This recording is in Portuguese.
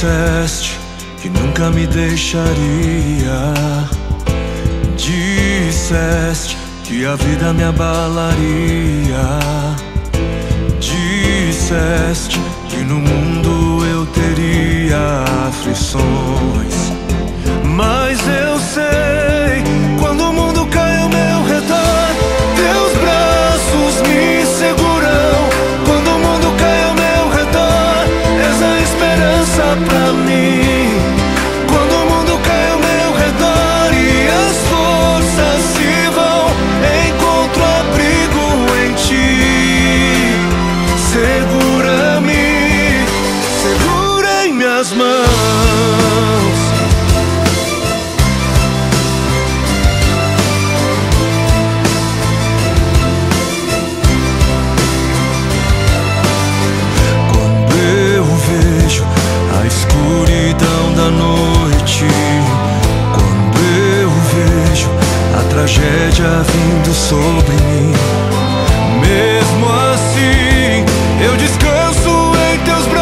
Disseste que nunca me deixaria. Disseste que a vida me abalaria. Disseste que no mundo eu teria aflições. Mas eu sei, quando o mundo cai ao meu redor, teus braços me seguram. Quando o mundo cai ao meu redor, és a esperança pra mim. Quando o mundo cai ao meu redor e as forças se vão, encontro abrigo em ti. Segura-me, segura em minhas mãos. Escuridão da noite, quando eu vejo a tragédia vindo sobre mim, mesmo assim eu descanso em teus braços.